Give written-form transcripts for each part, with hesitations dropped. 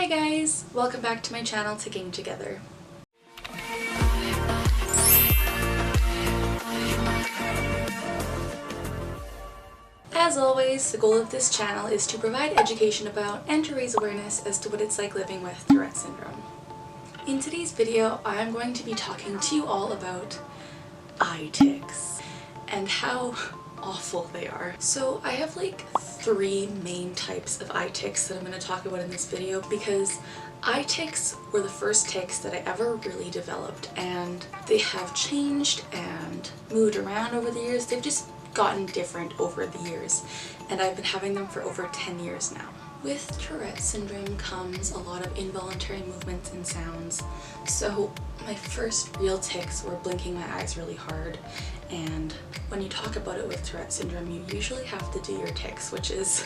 Hey guys! Welcome back to my channel, Ticking Together. As always, the goal of this channel is to provide education about and to raise awareness as to what it's like living with Tourette Syndrome. In today's video, I'm going to be talking to you all about eye tics and how awful they are. So I have like 3 main types of eye tics that I'm going to talk about in this video because eye tics were the first tics that I ever really developed, and they have changed and moved around over the years. They've just gotten different over the years, and I've been having them for over 10 years now. With Tourette syndrome comes a lot of involuntary movements and sounds. So my first real tics were blinking my eyes really hard, and when you talk about it with Tourette syndrome, you usually have to do your tics, which is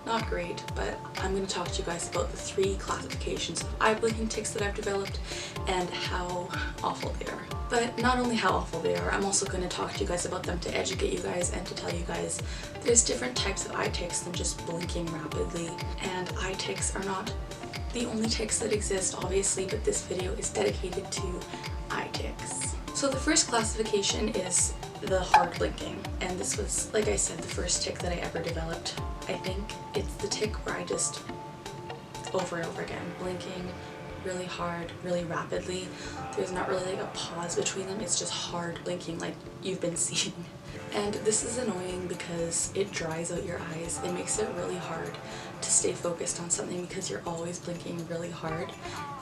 not great, but I'm going to talk to you guys about the 3 classifications of eye blinking tics that I've developed and how awful they are. But not only how awful they are, I'm also going to talk to you guys about them to educate you guys and to tell you guys there's different types of eye tics than just blinking rapidly, and eye tics are not the only tics that exist, obviously, but this video is dedicated to eye tics. So the first classification is the hard blinking, and this was, like I said, the first tic that I ever developed. I think it's the tic where I just over and over again blinking really hard, really rapidly. There's not really like a pause between them, it's just hard blinking like you've been seeing. And this is annoying because it dries out your eyes. It makes it really hard to stay focused on something because you're always blinking really hard,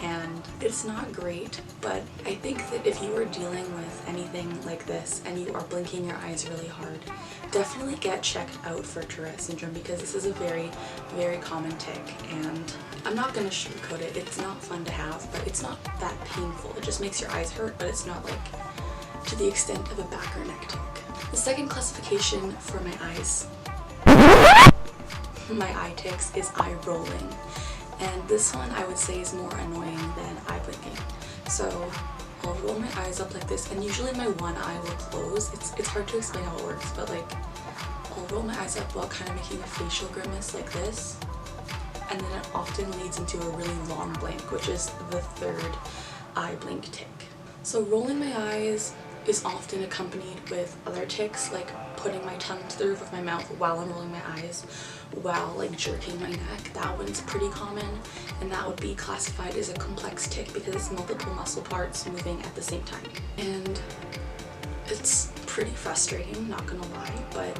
and it's not great. But I think that if you are dealing with anything like this and you are blinking your eyes really hard, definitely get checked out for Tourette syndrome because this is a very, very common tic, and I'm not going to sugarcoat it. It's not fun to have, but it's not that painful. It just makes your eyes hurt, but it's not like to the extent of a back or neck tic. The second classification for my eyes, my eye tics, is eye rolling, and this one I would say is more annoying than eye blinking. So I'll roll my eyes up like this, and usually my one eye will close. It's hard to explain how it works, but like I'll roll my eyes up while kind of making a facial grimace like this, and then it often leads into a really long blink, which is the third eye blink tic. So rolling my eyes is often accompanied with other tics, like putting my tongue to the roof of my mouth while I'm rolling my eyes, while like jerking my neck. That one's pretty common, and that would be classified as a complex tic because it's multiple muscle parts moving at the same time. And it's pretty frustrating, not gonna lie, but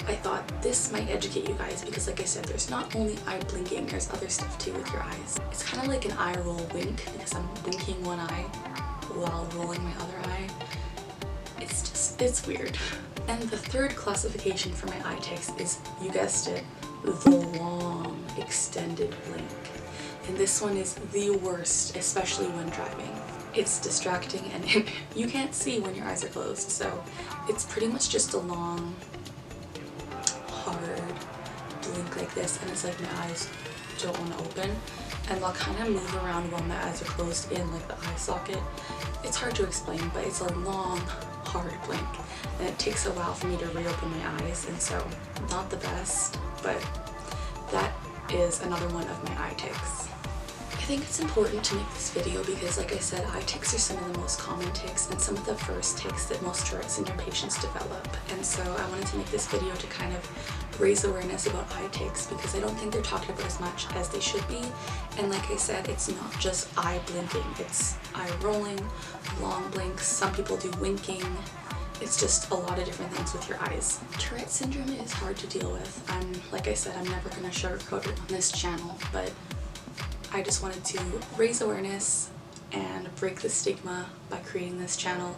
I thought this might educate you guys because, like I said, there's not only eye blinking, there's other stuff too with your eyes. It's kind of like an eye roll wink because I'm winking one eye while rolling my other eye. It's weird. And the third classification for my eye tics is, you guessed it, the long extended blink. And this one is the worst, especially when driving. It's distracting and you can't see when your eyes are closed, so it's pretty much just a long, hard blink like this, and it's like my eyes don't want to open, and they'll kind of move around while my eyes are closed in like the eye socket. It's hard to explain, but it's a long, hard blink, and it takes a while for me to reopen my eyes, and so not the best, but that is another one of my eye tics. I think it's important to make this video because, like I said, eye tics are some of the most common tics and some of the first tics that most Tourette syndrome patients develop, and so I wanted to make this video to kind of raise awareness about eye tics because I don't think they're talked about as much as they should be. And like I said, it's not just eye blinking, it's eye rolling, long blinks, some people do winking. It's just a lot of different things with your eyes. Tourette syndrome is hard to deal with. Like I said, I'm never going to sugarcoat it on this channel, but I just wanted to raise awareness and break the stigma by creating this channel.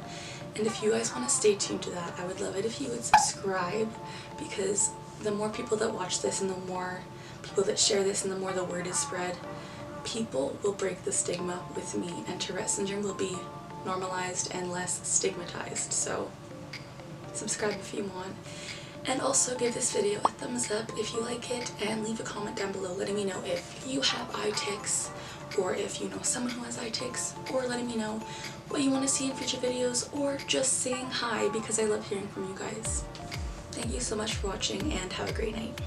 And if you guys want to stay tuned to that, I would love it if you would subscribe, because the more people that watch this and the more people that share this and the more the word is spread, people will break the stigma with me, and Tourette syndrome will be normalized and less stigmatized. So subscribe if you want, and also give this video a thumbs up if you like it, and leave a comment down below letting me know if you have eye tics, or if you know someone who has eye tics, or letting me know what you want to see in future videos, or just saying hi because I love hearing from you guys. Thank you so much for watching, and have a great night.